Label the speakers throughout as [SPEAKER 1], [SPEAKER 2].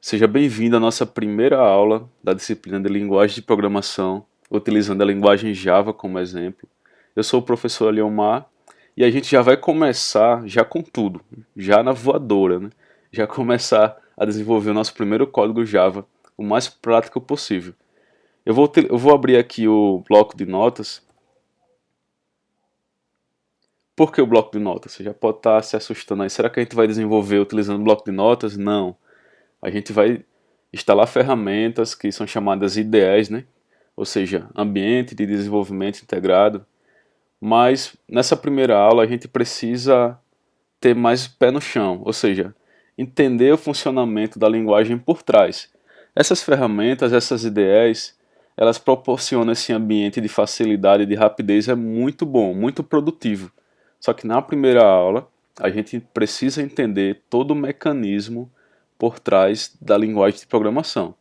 [SPEAKER 1] Seja bem-vindo à nossa primeira aula da disciplina de linguagem de programação, utilizando a linguagem Java como exemplo. Eu sou o professor Leomar e a gente já vai começar já com tudo, já na voadora, né? Já começar a desenvolver o nosso primeiro código Java o mais prático possível. Eu vou abrir aqui o bloco de notas. Por que o bloco de notas? Você já pode estar se assustando aí. Será que a gente vai desenvolver utilizando o bloco de notas? Não. A gente vai instalar ferramentas que são chamadas IDEs, né? Ou seja, Ambiente de Desenvolvimento Integrado. Mas nessa primeira aula a gente precisa ter mais pé no chão, ou seja, entender o funcionamento da linguagem por trás. Essas ferramentas, essas IDEs, elas proporcionam esse ambiente de facilidade e de rapidez, é muito bom, muito produtivo. Só que na primeira aula a gente precisa entender todo o mecanismo por trás da linguagem de programação.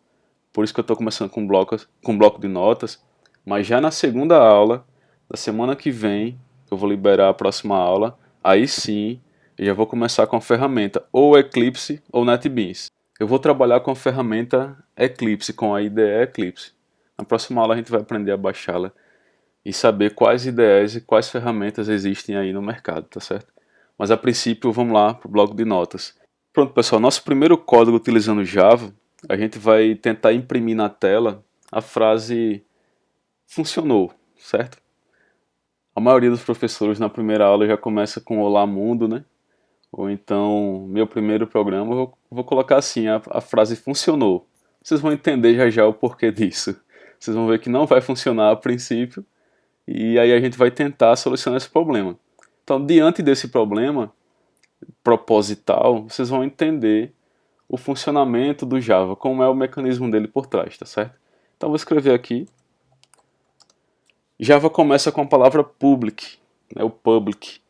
[SPEAKER 1] Por isso que eu estou começando com bloco de notas, mas já na segunda aula, da semana que vem, eu vou liberar a próxima aula, aí sim eu já vou começar com a ferramenta ou Eclipse ou NetBeans. Eu vou trabalhar com a ferramenta Eclipse, com a IDE Eclipse. Na próxima aula a gente vai aprender a baixá-la e saber quais IDEs e quais ferramentas existem aí no mercado, tá certo? Mas a princípio vamos lá para o bloco de notas. Pronto, pessoal, nosso primeiro código utilizando Java, a gente vai tentar imprimir na tela a frase funcionou, certo? A maioria dos professores na primeira aula já começa com Olá Mundo, né? Ou então, meu primeiro programa, eu vou colocar assim, a frase funcionou. Vocês vão entender já já o porquê disso. Vocês vão ver que não vai funcionar a princípio, e aí a gente vai tentar solucionar esse problema. Então, diante desse problema proposital, vocês vão entender o funcionamento do Java, como é o mecanismo dele por trás, tá certo? Então vou escrever aqui. Java começa com a palavra public, né, o public.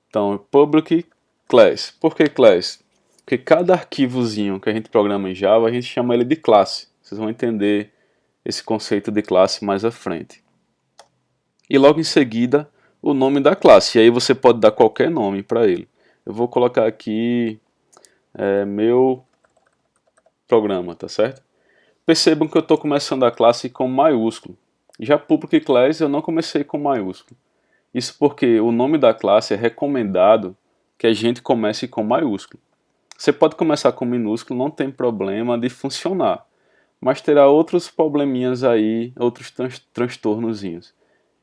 [SPEAKER 1] Então, public class. Por que class? Porque cada arquivozinho que a gente programa em Java, a gente chama ele de classe. Vocês vão entender esse conceito de classe mais à frente. E logo em seguida, o nome da classe. E aí você pode dar qualquer nome para ele. Eu vou colocar aqui meu programa, tá certo? Percebam que eu estou começando a classe com maiúsculo. Já public class eu não comecei com maiúsculo. Isso porque o nome da classe é recomendado que a gente comece com maiúsculo. Você pode começar com minúsculo, não tem problema de funcionar, mas terá outros probleminhas aí, outros transtornozinhos.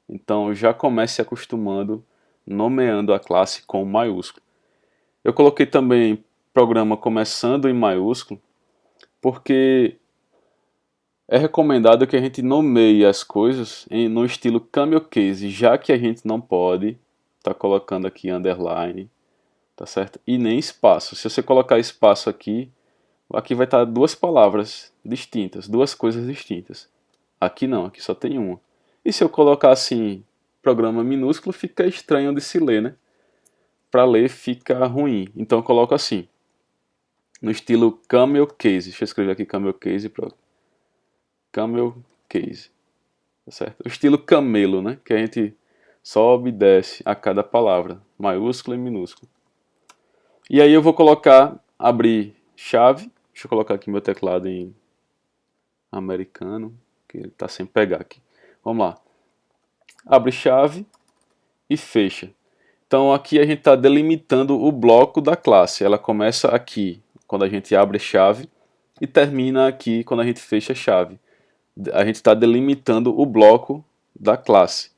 [SPEAKER 1] Então já comece se acostumando nomeando a classe com maiúsculo. Eu coloquei também programa começando em maiúsculo, porque é recomendado que a gente nomeie as coisas no estilo camel case, já que a gente não pode estar colocando aqui underline, tá certo? E nem espaço. Se você colocar espaço aqui, aqui vai estar duas palavras distintas, duas coisas distintas. Aqui não, aqui só tem uma. E se eu colocar assim, programa minúsculo, fica estranho de se ler, né? Para ler fica ruim. Então eu coloco assim, no estilo camel case. Deixa eu escrever aqui camel case para camel case. Tá certo? O estilo camelo, né? Que a gente sobe e desce a cada palavra, maiúsculo e minúsculo. E aí eu vou colocar, abrir chave. Deixa eu colocar aqui meu teclado em americano, que ele está sem pegar aqui. Vamos lá. Abre chave e fecha. Então aqui a gente está delimitando o bloco da classe. Ela começa aqui quando a gente abre chave e termina aqui quando a gente fecha a chave. A gente está delimitando o bloco da classe.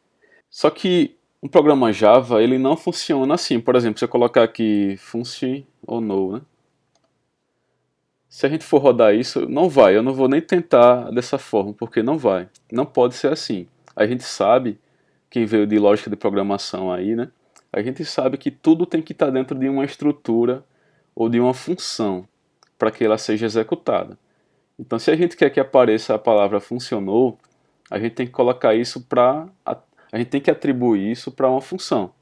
[SPEAKER 1] Só que um programa Java ele não funciona assim. Por exemplo, se eu colocar aqui function ou no, né? Se a gente for rodar isso, não vai. Eu não vou nem tentar dessa forma, porque não vai. Não pode ser assim. A gente sabe, quem veio de lógica de programação aí, né? A gente sabe que tudo tem que estar dentro de uma estrutura ou de uma função para que ela seja executada. Então, se a gente quer que apareça a palavra funcionou, a gente tem que colocar isso para. A gente tem que atribuir isso para uma função.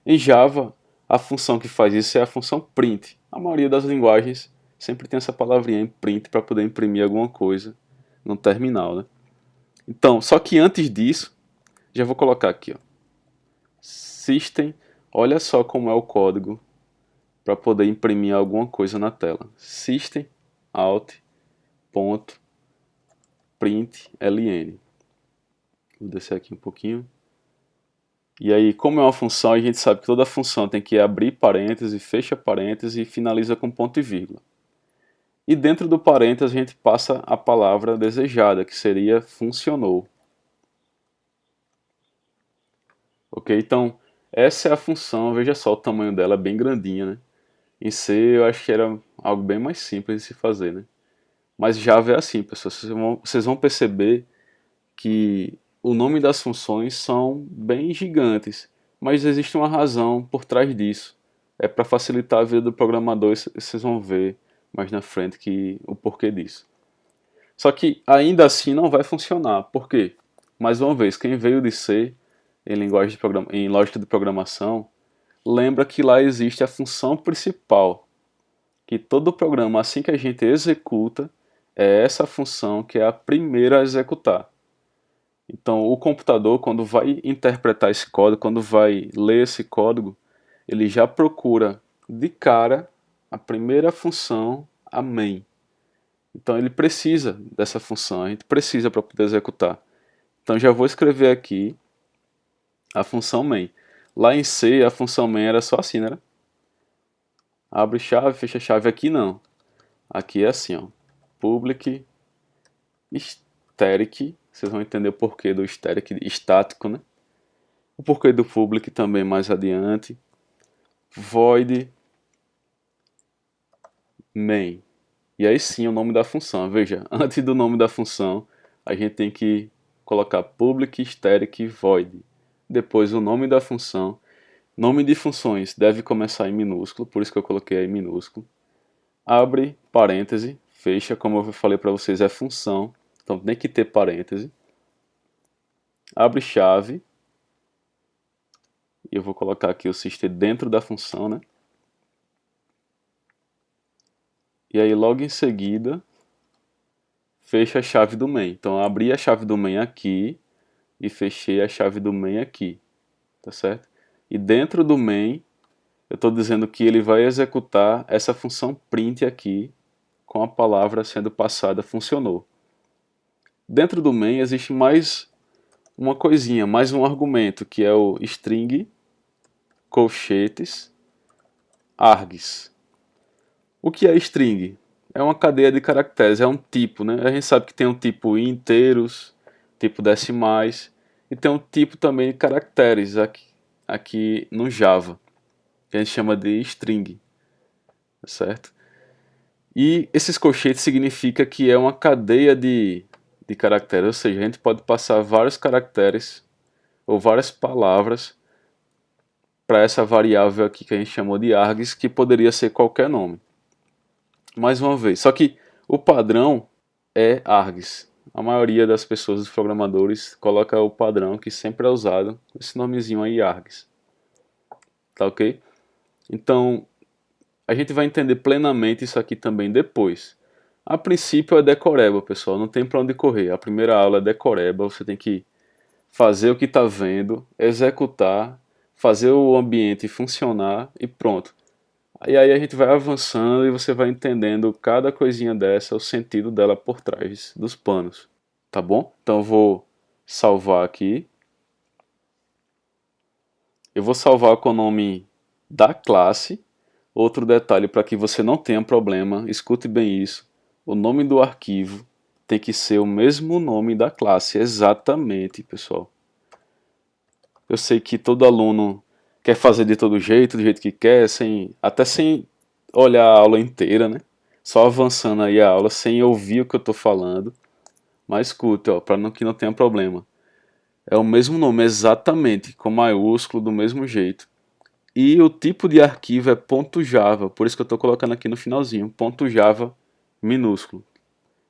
[SPEAKER 1] Em Java, a função que faz isso é a função print. A maioria das linguagens sempre tem essa palavrinha em print para poder imprimir alguma coisa no terminal, né? Então, só que antes disso, já vou colocar aqui, ó, System, olha só como é o código para poder imprimir alguma coisa na tela. System, Alt, ponto println. Vou descer aqui um pouquinho. E aí, como é uma função, a gente sabe que toda função tem que abrir parênteses, fecha parênteses e finaliza com ponto e vírgula. E dentro do parênteses a gente passa a palavra desejada, que seria funcionou. Ok? Então, essa é a função, veja só o tamanho dela, é bem grandinha, né? Em C eu acho que era algo bem mais simples de se fazer, né? Mas Java é assim, pessoal. Vocês vão perceber que o nome das funções são bem gigantes, mas existe uma razão por trás disso. É para facilitar a vida do programador, e vocês vão ver mais na frente o porquê disso. Só que ainda assim não vai funcionar. Por quê? Mais uma vez, quem veio de C em lógica de programação, lembra que lá existe a função principal, que todo programa, assim que a gente executa, é essa função que é a primeira a executar. Então, o computador, quando vai interpretar esse código, quando vai ler esse código, ele já procura de cara a primeira função, a main. Então, ele precisa dessa função, a gente precisa para poder executar. Então, já vou escrever aqui a função main. Lá em C, a função main era só assim, né? Abre chave, fecha chave. Aqui não. Aqui é assim, ó. Public static. Vocês vão entender o porquê do static, estático, né? O porquê do public também mais adiante. Void main. E aí sim o nome da função. Veja, antes do nome da função, a gente tem que colocar public static void. Depois o nome da função. Nome de funções deve começar em minúsculo, por isso que eu coloquei aí minúsculo. Abre parêntese, fecha, como eu falei para vocês, é função, então tem que ter parêntese. Abre chave, e eu vou colocar aqui o system dentro da função, né? E aí logo em seguida, fecha a chave do main. Então abri a chave do main aqui e fechei a chave do main aqui, tá certo? E dentro do main, eu estou dizendo que ele vai executar essa função print aqui, com a palavra sendo passada funcionou. Dentro do main existe mais uma coisinha, mais um argumento, que é o string colchetes args. O que é string? É uma cadeia de caracteres, é um tipo, né? A gente sabe que tem um tipo inteiros, tipo decimais, e tem um tipo também de caracteres aqui no Java, que a gente chama de string, certo? E esses colchetes significa que é uma cadeia de caracteres, ou seja, a gente pode passar vários caracteres ou várias palavras para essa variável aqui que a gente chamou de args, que poderia ser qualquer nome. Mais uma vez, só que o padrão é args. A maioria das pessoas, dos programadores, coloca o padrão que sempre é usado, esse nomezinho aí, args. Tá ok? Então, a gente vai entender plenamente isso aqui também depois. A princípio é decoreba, pessoal, não tem para onde correr. A primeira aula é decoreba, você tem que fazer o que está vendo, executar, fazer o ambiente funcionar e pronto. E aí a gente vai avançando e você vai entendendo cada coisinha dessa, o sentido dela por trás dos panos. Tá bom? Então eu vou salvar aqui. Eu vou salvar com o nome da classe. Outro detalhe para que você não tenha problema, escute bem isso. O nome do arquivo tem que ser o mesmo nome da classe, exatamente, pessoal. Eu sei que todo aluno quer fazer de todo jeito, do jeito que quer, até sem olhar a aula inteira, né? Só avançando aí a aula, sem ouvir o que eu estou falando. Mas escute, ó, para que não tenha problema. É o mesmo nome, exatamente, com maiúsculo, do mesmo jeito. E o tipo de arquivo é .java, por isso que eu estou colocando aqui no finalzinho, .java minúsculo.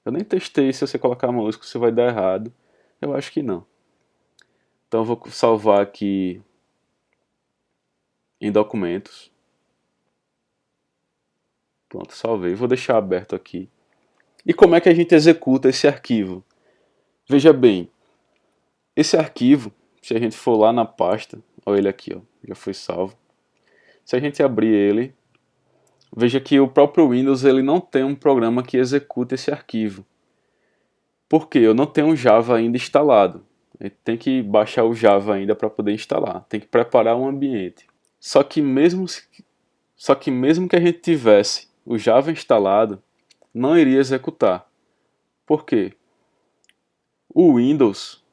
[SPEAKER 1] Eu nem testei se você colocar maiúsculo se vai dar errado. Eu acho que não. Então eu vou salvar aqui em documentos. Pronto, salvei. Vou deixar aberto aqui. E como é que a gente executa esse arquivo? Veja bem, esse arquivo, se a gente for lá na pasta, olha ele aqui, ó, já foi salvo. Se a gente abrir ele, veja que o próprio Windows ele não tem um programa que execute esse arquivo. Por quê? Eu não tenho o Java ainda instalado. Tem que baixar o Java ainda para poder instalar. Tem que preparar um ambiente. Só que mesmo que a gente tivesse o Java instalado, não iria executar. Por quê? O Windows,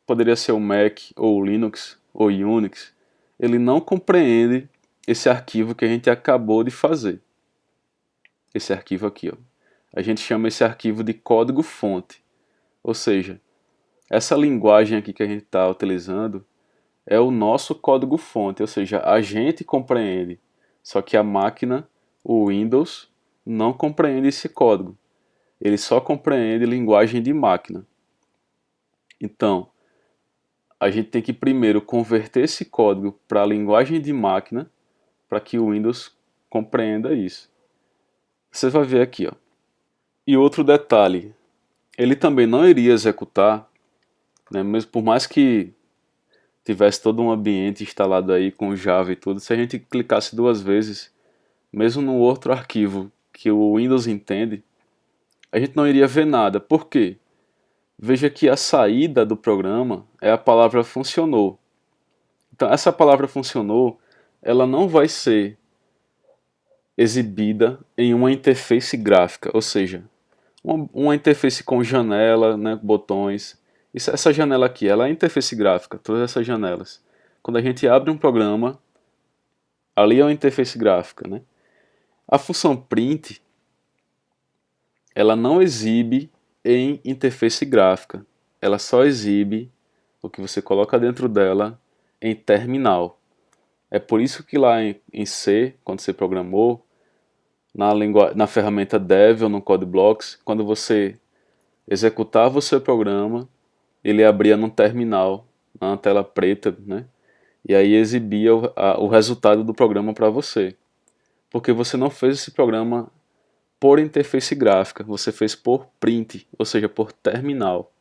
[SPEAKER 1] poderia ser o Mac, ou o Linux, ou Unix, ele não compreende esse arquivo que a gente acabou de fazer. Esse arquivo aqui, ó. A gente chama esse arquivo de código-fonte. Ou seja, essa linguagem aqui que a gente está utilizando é o nosso código-fonte, ou seja, a gente compreende, só que a máquina, o Windows, não compreende esse código. Ele só compreende linguagem de máquina. Então, a gente tem que primeiro converter esse código para a linguagem de máquina para que o Windows compreenda isso. Você vai ver aqui, ó. E outro detalhe, ele também não iria executar, né, mesmo por mais que tivesse todo um ambiente instalado aí com Java e tudo, se a gente clicasse 2 vezes, mesmo no outro arquivo que o Windows entende, a gente não iria ver nada. Por quê? Veja que a saída do programa é a palavra funcionou. Então essa palavra funcionou, ela não vai ser exibida em uma interface gráfica, ou seja, uma interface com janela, né, botões. Essa janela aqui, ela é a interface gráfica, todas essas janelas. Quando a gente abre um programa, ali é uma interface gráfica, né? A função print, ela não exibe em interface gráfica. Ela só exibe o que você coloca dentro dela em terminal. É por isso que lá em C, quando você programou, na ferramenta Dev ou no CodeBlocks, quando você executava o seu programa, ele abria num terminal, na tela preta, né? E aí exibia o resultado do programa para você. Porque você não fez esse programa por interface gráfica, você fez por print, ou seja, por terminal,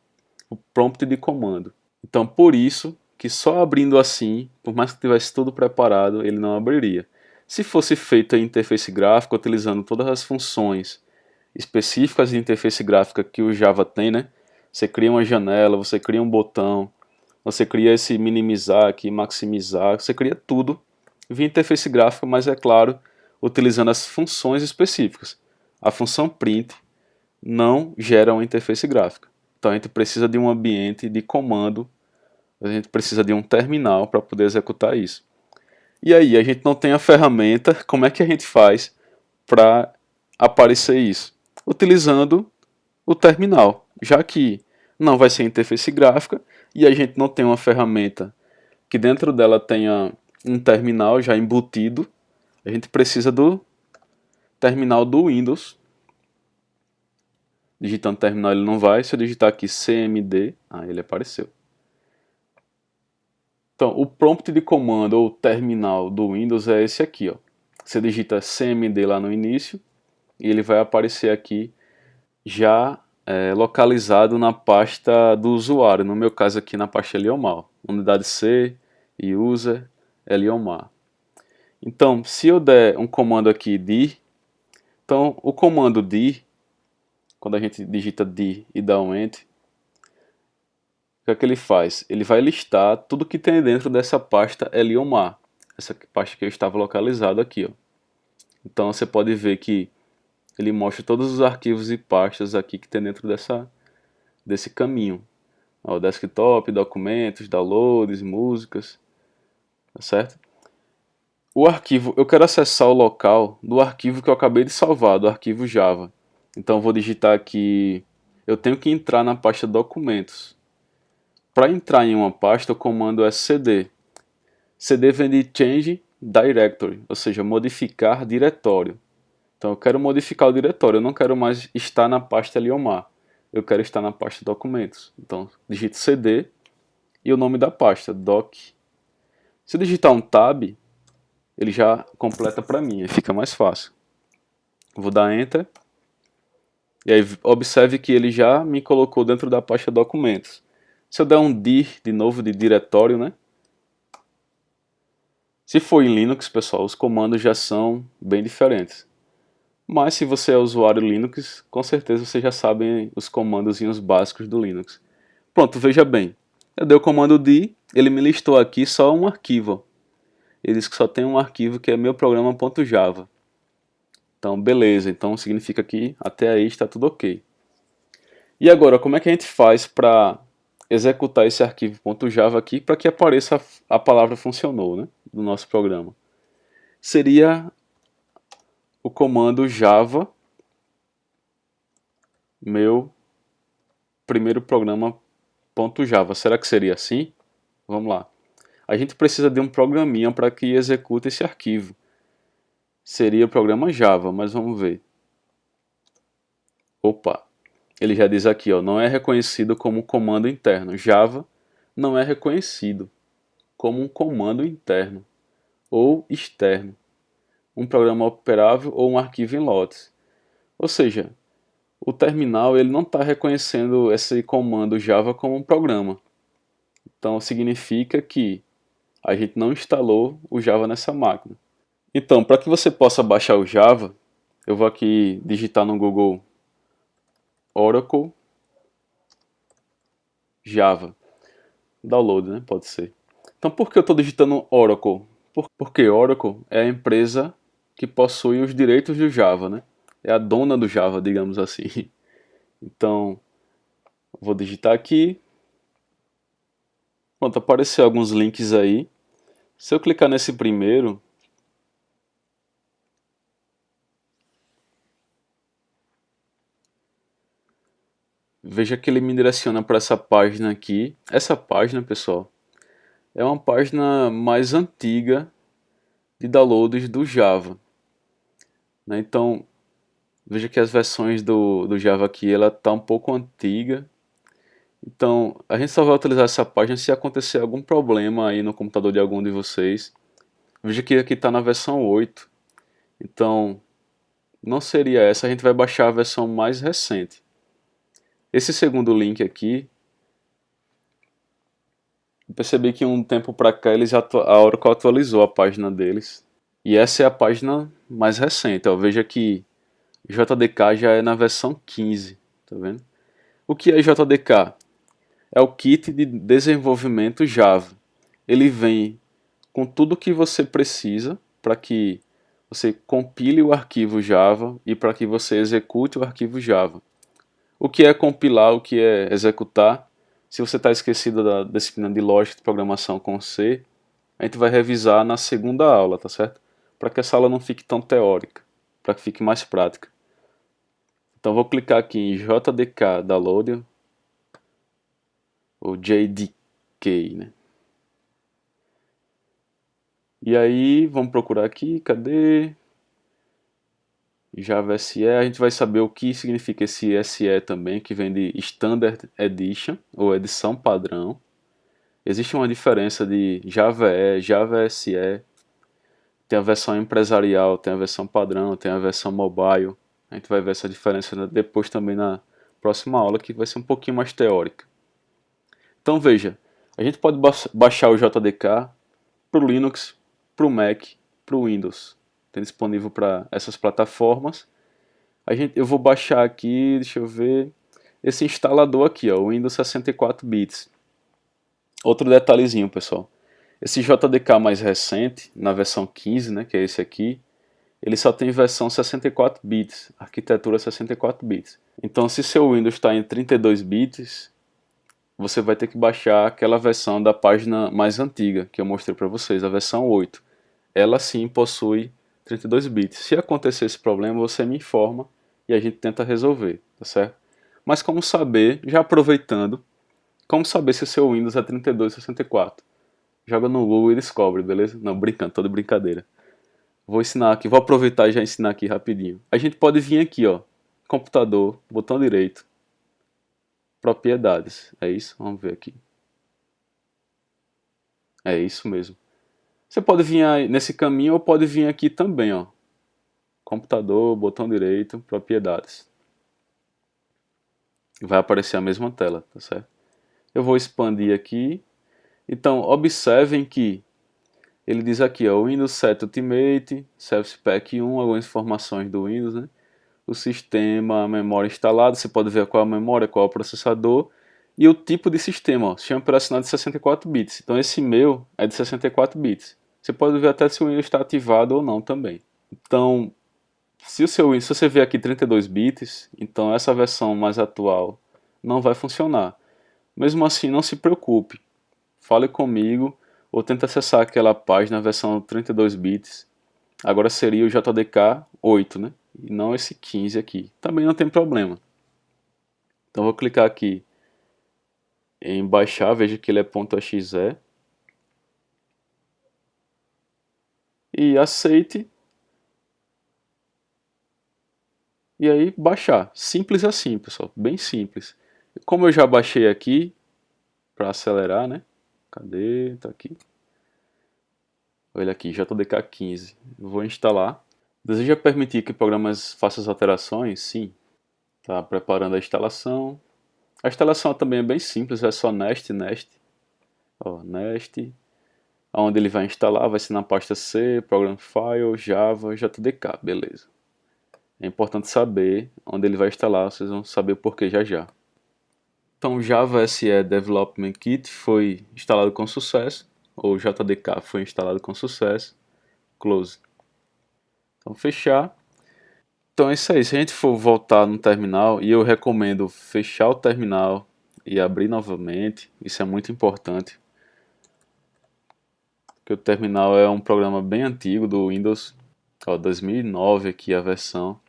[SPEAKER 1] o prompt de comando. Então, por isso que só abrindo assim, por mais que tivesse tudo preparado, ele não abriria. Se fosse feito em interface gráfica, utilizando todas as funções específicas de interface gráfica que o Java tem, né? Você cria uma janela, você cria um botão, você cria esse minimizar aqui, maximizar, você cria tudo via interface gráfica, mas é claro, utilizando as funções específicas. A função print não gera uma interface gráfica. Então a gente precisa de um ambiente de comando, a gente precisa de um terminal para poder executar isso. E aí, a gente não tem a ferramenta, como é que a gente faz para aparecer isso? Utilizando o terminal, já que não vai ser interface gráfica e a gente não tem uma ferramenta que dentro dela tenha um terminal já embutido, a gente precisa do terminal do Windows. Digitando terminal ele não vai, se eu digitar aqui cmd, ele apareceu. Então, o prompt de comando ou terminal do Windows é esse aqui, ó. Você digita cmd lá no início e ele vai aparecer aqui já localizado na pasta do usuário, no meu caso aqui na pasta Eliomar, unidade C, user, Eliomar. Então, se eu der um comando aqui dir, então o comando dir, quando a gente digita dir e dá um enter, o que é que ele faz? Ele vai listar tudo que tem dentro dessa pasta Eliomar, essa pasta que eu estava localizado aqui, ó. Então você pode ver que ele mostra todos os arquivos e pastas aqui que tem dentro desse caminho. Ó, desktop, documentos, downloads, músicas, tá certo? O arquivo, eu quero acessar o local do arquivo que eu acabei de salvar, do arquivo Java. Então eu vou digitar aqui, eu tenho que entrar na pasta documentos. Para entrar em uma pasta, o comando é cd. cd vem de change directory, ou seja, modificar diretório. Então eu quero modificar o diretório, eu não quero mais estar na pasta Eliomar, eu quero estar na pasta documentos. Então digito cd e o nome da pasta, doc. Se eu digitar um tab, ele já completa para mim, aí fica mais fácil. Vou dar enter, e aí observe que ele já me colocou dentro da pasta documentos. Se eu der um dir de novo de diretório, né? Se for em Linux, pessoal, os comandos já são bem diferentes. Mas se você é usuário Linux, com certeza você já sabe os comandozinhos básicos do Linux. Pronto, veja bem. Eu dei o comando D, ele me listou aqui só um arquivo. Ele diz que só tem um arquivo que é meu programa.java. Então, beleza. Então significa que até aí está tudo ok. E agora, como é que a gente faz para executar esse arquivo .java aqui para que apareça a palavra funcionou, né, do nosso programa? Seria o comando java meu primeiro programa.java. Será que seria assim? Vamos lá. A gente precisa de um programinha para que execute esse arquivo. Seria o programa Java, mas vamos ver. Opa, ele já diz aqui, ó, não é reconhecido como comando interno. Java não é reconhecido como um comando interno ou externo, um programa operável ou um arquivo em lotes. Ou seja, o terminal ele não está reconhecendo esse comando Java como um programa. Então significa que a gente não instalou o Java nessa máquina. Então, para que você possa baixar o Java, eu vou aqui digitar no Google Oracle Java. Download, né? Pode ser. Então, por que eu estou digitando Oracle? Porque Oracle é a empresa que possui os direitos do Java, né? É a dona do Java, digamos assim. Então, vou digitar aqui. Pronto, apareceu alguns links aí. Se eu clicar nesse primeiro, veja que ele me direciona para essa página aqui. Essa página, pessoal, é uma página mais antiga de downloads do Java, né? Então, veja que as versões do Java aqui, ela está um pouco antiga. Então, a gente só vai utilizar essa página se acontecer algum problema aí no computador de algum de vocês. Veja que aqui está na versão 8. Então, não seria essa, a gente vai baixar a versão mais recente. Esse segundo link aqui, eu percebi que um tempo para cá a Oracle atualizou a página deles. E essa é a página mais recente. Ó. Veja que JDK já é na versão 15. Tá vendo? O que é JDK? É o kit de desenvolvimento Java. Ele vem com tudo o que você precisa para que você compile o arquivo Java e para que você execute o arquivo Java. O que é compilar, o que é executar? Se você está esquecido da disciplina de lógica de programação com C, a gente vai revisar na segunda aula, tá certo? Para que essa aula não fique tão teórica, para que fique mais prática. Então vou clicar aqui em JDK Download, ou JDK, né? E aí, vamos procurar aqui, cadê? Java SE, a gente vai saber o que significa esse SE também, que vem de Standard Edition, ou edição padrão. Existe uma diferença de Java E, Java SE, tem a versão empresarial, tem a versão padrão, tem a versão mobile. A gente vai ver essa diferença depois também na próxima aula, que vai ser um pouquinho mais teórica. Então veja, a gente pode baixar o JDK para o Linux, para o Mac, para o Windows. Tem disponível para essas plataformas. Eu vou baixar aqui, deixa eu ver, esse instalador aqui, ó, o Windows 64 bits. Outro detalhezinho, pessoal. Esse JDK mais recente, na versão 15, né, que é esse aqui, ele só tem versão 64 bits, arquitetura 64 bits. Então, se seu Windows está em 32 bits, você vai ter que baixar aquela versão da página mais antiga, que eu mostrei para vocês, a versão 8. Ela sim possui 32 bits. Se acontecer esse problema, você me informa e a gente tenta resolver, tá certo? Mas como saber, já aproveitando, como saber se o seu Windows é 32 ou 64? Joga no Google e descobre, beleza? Não, brincando, tô de brincadeira. Vou ensinar aqui, vou aproveitar e já ensinar aqui rapidinho. A gente pode vir aqui, ó, computador, botão direito, propriedades. É isso? Vamos ver aqui. É isso mesmo. Você pode vir aí nesse caminho ou pode vir aqui também, ó. Computador, botão direito, propriedades. Vai aparecer a mesma tela, tá certo? Eu vou expandir aqui. Então, observem que ele diz aqui, ó, Windows 7 Ultimate, Service Pack 1, algumas informações do Windows, né? o sistema, a memória instalada, você pode ver qual é a memória, qual é o processador, e o tipo de sistema, ó, sistema operacional de 64 bits. Então esse meu é de 64 bits. Você pode ver até se o Windows está ativado ou não também. Então, se você ver aqui 32 bits, então essa versão mais atual não vai funcionar. Mesmo assim, não se preocupe. Fale comigo ou tente acessar aquela página versão 32 bits. Agora seria o JDK 8, né? E não esse 15 aqui. Também não tem problema. Então vou clicar aqui em baixar, veja que ele é .exe e aceite e aí baixar. Simples assim, pessoal, bem simples. Como eu já baixei aqui para acelerar, né? Cadê? Tá aqui. Olha aqui, JDK 15. Vou instalar. Deseja permitir que o programa faça as alterações? Sim. Tá preparando a instalação. A instalação também é bem simples, é só nest. Ó, nest. Onde ele vai instalar vai ser na pasta C, Program File, Java, JDK, beleza. É importante saber onde ele vai instalar, vocês vão saber o porquê já já. Então o Java SE Development Kit foi instalado com sucesso, ou JDK foi instalado com sucesso. Close. Então fechar. Então é isso aí, se a gente for voltar no terminal, e eu recomendo fechar o terminal e abrir novamente, isso é muito importante. Porque o terminal é um programa bem antigo do Windows, ó, 2009 aqui a versão.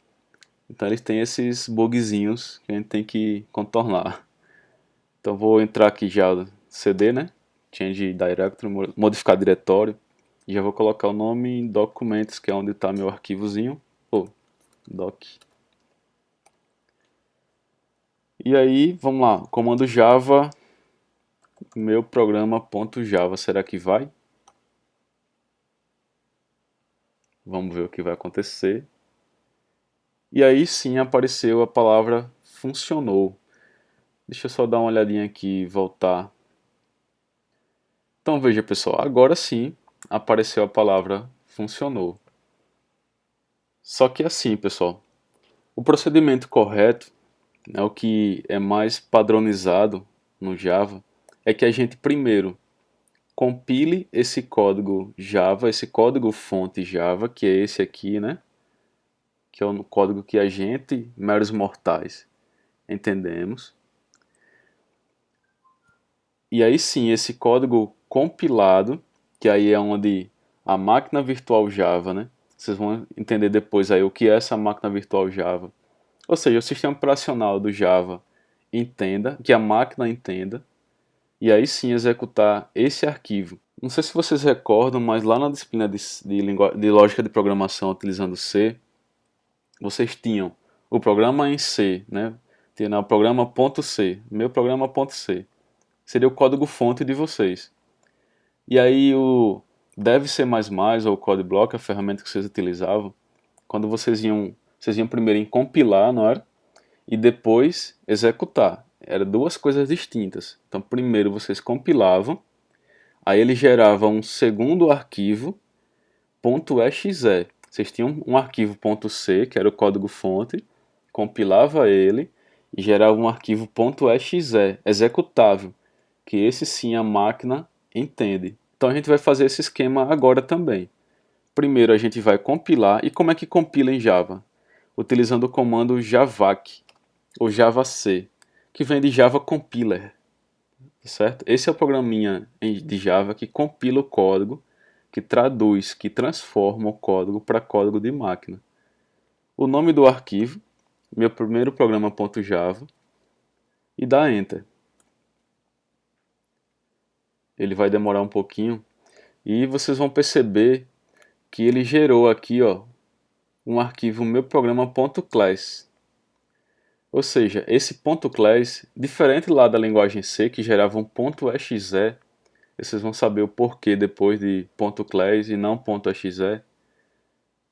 [SPEAKER 1] Então eles têm esses bugzinhos que a gente tem que contornar. Então vou entrar aqui já no CD, né? Change Directory, modificar diretório. E já vou colocar o nome em Documentos, que é onde está meu arquivozinho. Doc. E aí, vamos lá, comando Java, meu programa.java, será que vai? Vamos ver o que vai acontecer. E aí sim apareceu a palavra funcionou. Deixa eu só dar uma olhadinha aqui e voltar. Então veja pessoal, agora sim apareceu a palavra funcionou. Só que assim pessoal, o procedimento correto, né, o que é mais padronizado no Java, é que a gente primeiro compile esse código Java, esse código fonte Java, que é esse aqui, né? Que é o código que a gente, meros mortais, entendemos. E aí sim, esse código compilado, que aí é onde a máquina virtual Java, né? Vocês vão entender depois aí o que é essa máquina virtual Java. Ou seja, o sistema operacional do Java entenda, que a máquina entenda, e aí sim executar esse arquivo. Não sei se vocês recordam, mas lá na disciplina de lógica de programação utilizando C, vocês tinham o programa em C, né? Tinha o programa.c, meu programa.c. Seria o código-fonte de vocês. E aí o Dev C++ ou o CodeBlock, a ferramenta que vocês utilizavam, quando vocês iam primeiro em compilar, não era? E depois executar. Eram duas coisas distintas. Então primeiro vocês compilavam, aí ele gerava um segundo arquivo .exe. Vocês tinham um arquivo .c, que era o código-fonte, compilava ele e gerava um arquivo .exe, executável, que esse sim a máquina entende. Então a gente vai fazer esse esquema agora também. Primeiro a gente vai compilar, e como é que compila em Java? Utilizando o comando javac, ou javac, que vem de Java Compiler, certo? Esse é o programinha de Java que compila o código, que traduz, que transforma o código para código de máquina. O nome do arquivo, meu primeiro programa.java, e dá Enter. Ele vai demorar um pouquinho e vocês vão perceber que ele gerou aqui, ó, um arquivo meu programa.class. Ou seja, esse .class, diferente lá da linguagem C que gerava um .exe, vocês vão saber o porquê depois de .class e não .exe.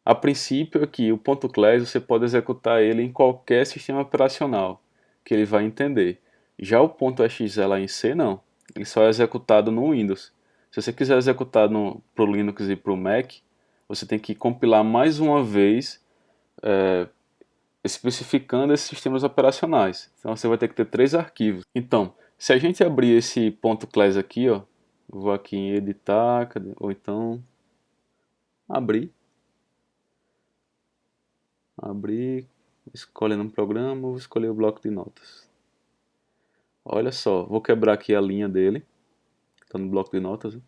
[SPEAKER 1] A princípio aqui, o .class você pode executar ele em qualquer sistema operacional, que ele vai entender. Já o .exe lá em C não, ele só é executado no Windows. Se você quiser executar para o Linux e para o Mac, você tem que compilar mais uma vez especificando esses sistemas operacionais. Então você vai ter que ter 3 arquivos. Então, se a gente abrir esse .class aqui, ó, vou aqui em editar, ou então abrir, escolhendo um programa, vou escolher o bloco de notas. Olha só, vou quebrar aqui a linha dele, está no bloco de notas. Né?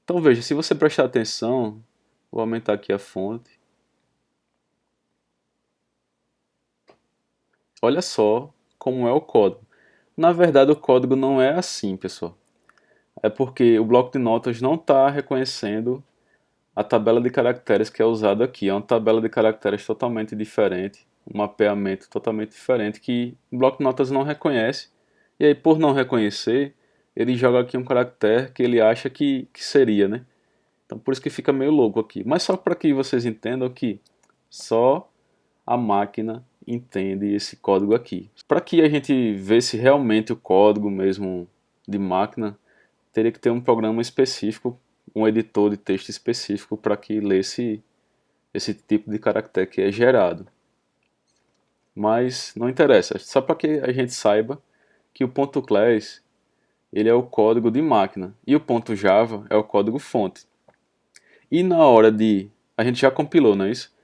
[SPEAKER 1] Então veja, se você prestar atenção, vou aumentar aqui a fonte. Olha só como é o código. Na verdade, o código não é assim, pessoal. É porque o bloco de notas não está reconhecendo a tabela de caracteres que é usada aqui. É uma tabela de caracteres totalmente diferente, um mapeamento totalmente diferente que o bloco de notas não reconhece. E aí, por não reconhecer, ele joga aqui um caractere que ele acha que seria, né? Então, por isso que fica meio louco aqui. Mas só para que vocês entendam que só a máquina entende esse código aqui. Para que a gente vesse realmente o código mesmo de máquina, teria que ter um programa específico, um editor de texto específico para que lesse esse tipo de caractere que é gerado. Mas não interessa, só para que a gente saiba que o .class ele é o código de máquina e o .java é o código fonte. E na hora de... a gente já compilou, não é isso?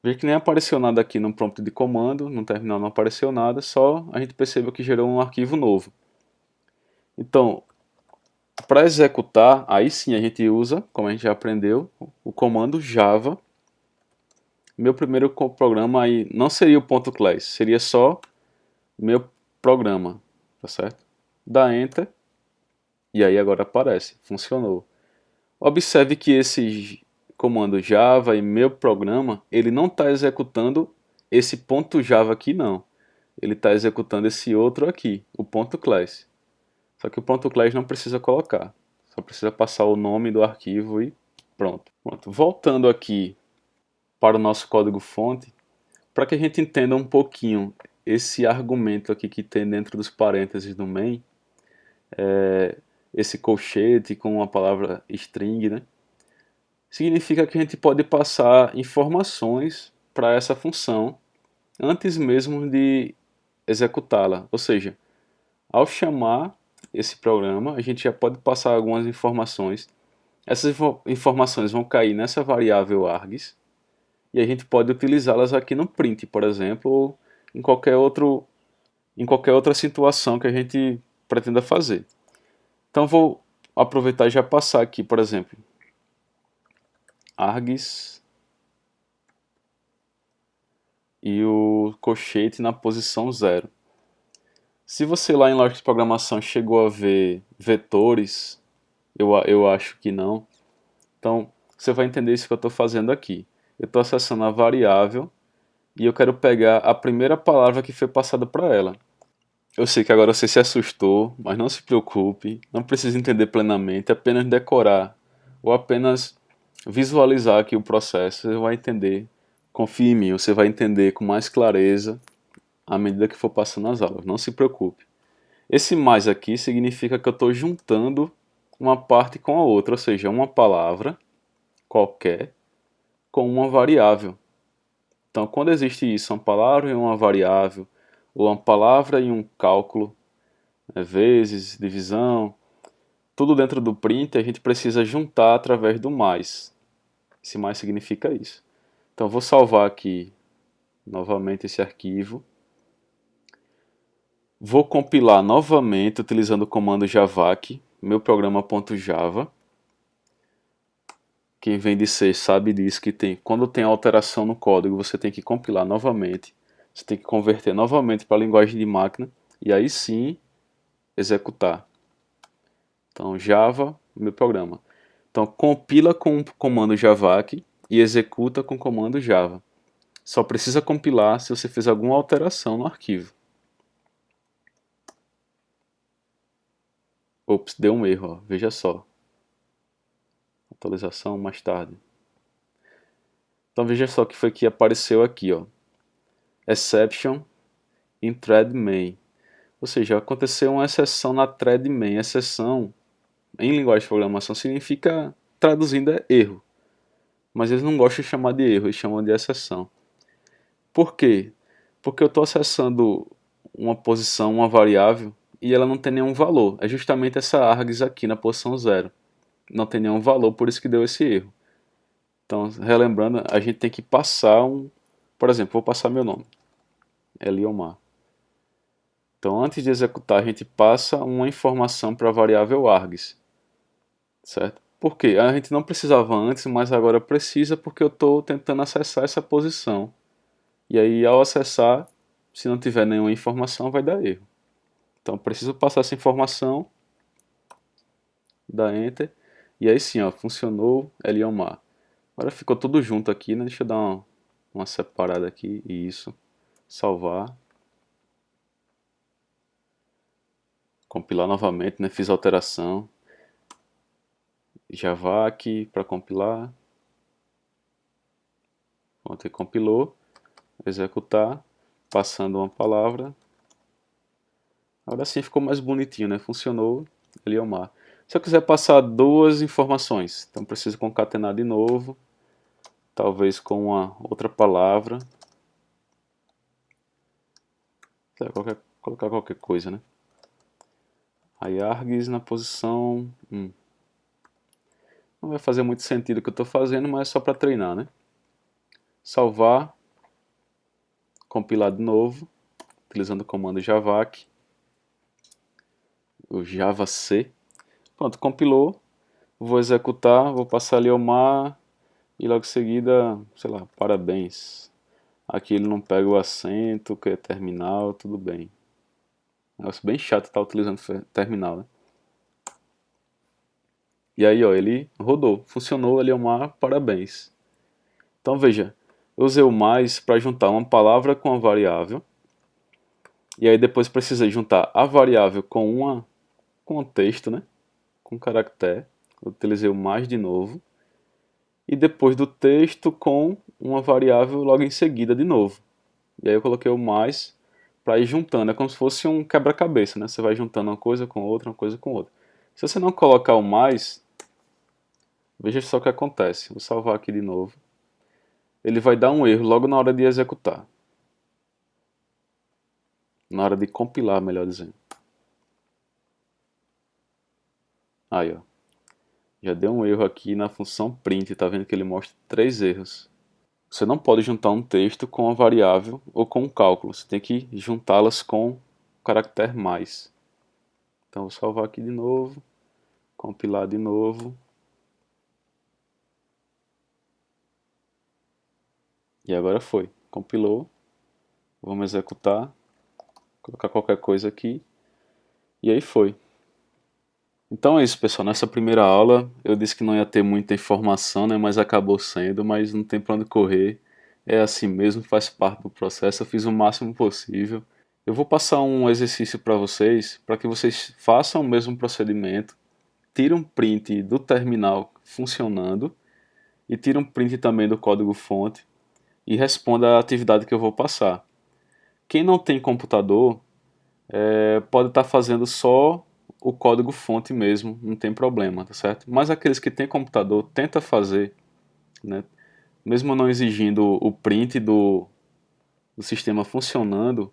[SPEAKER 1] Veja que nem apareceu nada aqui no prompt de comando, no terminal não apareceu nada, só a gente percebeu que gerou um arquivo novo. Então, para executar, aí sim a gente usa, como a gente já aprendeu, o comando java. Meu primeiro programa aí não seria o .class, seria só meu programa, tá certo? Dá Enter, e aí agora aparece, funcionou. Observe que esse comando java e meu programa, ele não está executando esse .java aqui não. Ele está executando esse outro aqui, o .class. Só que o .class não precisa colocar. Só precisa passar o nome do arquivo e pronto. Voltando aqui para o nosso código-fonte, para que a gente entenda um pouquinho esse argumento aqui que tem dentro dos parênteses do main, esse colchete com a palavra string, né? Significa que a gente pode passar informações para essa função antes mesmo de executá-la. Ou seja, ao chamar esse programa, a gente já pode passar algumas informações. Essas informações vão cair nessa variável args e a gente pode utilizá-las aqui no print, por exemplo, ou em qualquer outra situação que a gente pretenda fazer. Então vou aproveitar e já passar aqui, por exemplo, args e o colchete na posição 0. Se você lá em lógica de programação chegou a ver vetores, eu acho que não. Então, você vai entender isso que eu estou fazendo aqui. Eu estou acessando a variável e eu quero pegar a primeira palavra que foi passada para ela. Eu sei que agora você se assustou, mas não se preocupe, não precisa entender plenamente, apenas decorar ou apenas visualizar aqui o processo, você vai entender. Confie em mim, você vai entender com mais clareza à medida que for passando as aulas, não se preocupe. Esse mais aqui significa que eu estou juntando uma parte com a outra, ou seja, uma palavra qualquer com uma variável. Então, quando existe isso, uma palavra e uma variável, ou uma palavra e um cálculo, vezes, divisão, tudo dentro do print, a gente precisa juntar através do mais. Esse mais significa isso. Então, vou salvar aqui novamente esse arquivo. Vou compilar novamente utilizando o comando javac, meu programa.java. Quem vem de C sabe disso, que quando tem alteração no código, você tem que compilar novamente. Você tem que converter novamente para a linguagem de máquina e aí sim executar. Então, Java, meu programa. Então, compila com o comando javac e executa com o comando java. Só precisa compilar se você fez alguma alteração no arquivo. Ops, deu um erro, ó. Veja só. Atualização mais tarde. Então veja só o que foi que apareceu aqui, ó. Exception in thread main. Ou seja, aconteceu uma exceção na thread main. Exceção, em linguagem de programação, significa, traduzindo, é erro. Mas eles não gostam de chamar de erro, eles chamam de exceção. Por quê? Porque eu estou acessando uma posição, uma variável, e ela não tem nenhum valor. É justamente essa args aqui na posição 0. Não tem nenhum valor, por isso que deu esse erro. Então, relembrando, a gente tem que passar um... Por exemplo, vou passar meu nome, Eliomar. Então, antes de executar, a gente passa uma informação para a variável args. Certo? Por quê? A gente não precisava antes, mas agora precisa porque eu estou tentando acessar essa posição. E aí, ao acessar, se não tiver nenhuma informação, vai dar erro. Então, preciso passar essa informação, dar Enter, e aí sim, ó, funcionou Eliomar. Agora ficou tudo junto aqui, né? Deixa eu dar uma separada aqui, isso, salvar, compilar novamente, né? Fiz alteração, Java aqui para compilar, ontem compilou, executar, passando uma palavra. Agora sim ficou mais bonitinho, né? Funcionou Eliomar. Se eu quiser passar duas informações, então preciso concatenar de novo, talvez com uma outra palavra. Colocar qualquer coisa, né? Aí args na posição... Não vai fazer muito sentido o que eu estou fazendo, mas é só para treinar, né? Salvar, compilar de novo, utilizando o comando javac, o javac. Pronto, compilou. Vou executar, vou passar Eliomar e logo em seguida, sei lá, parabéns. Aqui ele não pega o acento, que é terminal, tudo bem. Negócio bem chato estar utilizando terminal, né? E aí, ó, ele rodou. Funcionou, Eliomar, parabéns. Então veja, eu usei o mais para juntar uma palavra com uma variável. E aí depois precisei juntar a variável com um texto, né? Com um caractere. Eu utilizei o mais de novo. E depois do texto com uma variável logo em seguida de novo. E aí eu coloquei o mais para ir juntando. É como se fosse um quebra-cabeça, né? Você vai juntando uma coisa com outra, uma coisa com outra. Se você não colocar o mais, veja só o que acontece. Vou salvar aqui de novo. Ele vai dar um erro logo na hora de executar. Na hora de compilar, melhor dizendo. Aí, ó. Já deu um erro aqui na função print. Tá vendo que ele mostra 3 erros. Você não pode juntar um texto com uma variável ou com um cálculo. Você tem que juntá-las com o caractere mais. Então, vou salvar aqui de novo. Compilar de novo. E agora foi. Compilou. Vamos executar. Colocar qualquer coisa aqui. E aí foi. Então é isso, pessoal. Nessa primeira aula eu disse que não ia ter muita informação, né, mas acabou sendo, mas não tem para onde correr. É assim mesmo, faz parte do processo. Eu fiz o máximo possível. Eu vou passar um exercício para que vocês façam o mesmo procedimento, tirem um print do terminal funcionando e tirem um print também do código-fonte e responda a atividade que eu vou passar. Quem não tem computador pode estar fazendo só o código-fonte mesmo, não tem problema, tá certo? Mas aqueles que têm computador, tenta fazer, né? Mesmo não exigindo o print do sistema funcionando,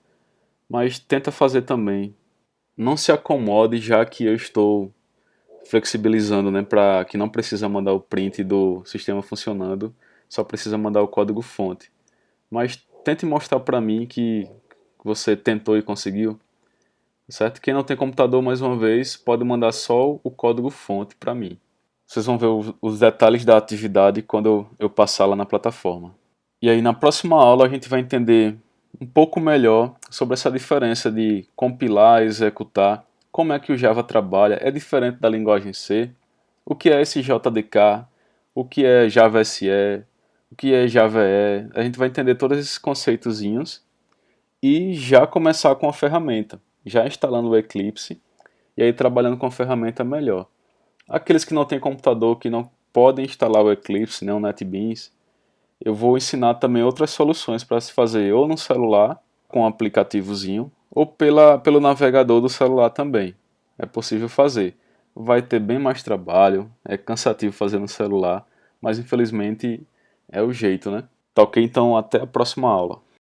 [SPEAKER 1] mas tenta fazer também. Não se acomode, já que eu estou flexibilizando, né, para que não precisa mandar o print do sistema funcionando, só precisa mandar o código-fonte. Mas tente mostrar para mim que você tentou e conseguiu. Certo? Quem não tem computador, mais uma vez, pode mandar só o código-fonte para mim. Vocês vão ver os detalhes da atividade quando eu passar lá na plataforma. E aí, na próxima aula, a gente vai entender um pouco melhor sobre essa diferença de compilar e executar, como é que o Java trabalha, é diferente da linguagem C, o que é esse JDK, o que é Java SE, o que é Java E. A gente vai entender todos esses conceitozinhos e já começar com a ferramenta, já instalando o Eclipse e aí trabalhando com a ferramenta melhor. Aqueles que não têm computador, que não podem instalar o Eclipse, né, o NetBeans, eu vou ensinar também outras soluções para se fazer ou no celular, com um aplicativozinho, ou pelo navegador do celular também. É possível fazer. Vai ter bem mais trabalho, é cansativo fazer no celular, mas infelizmente é o jeito, né? Tá ok? Então até a próxima aula.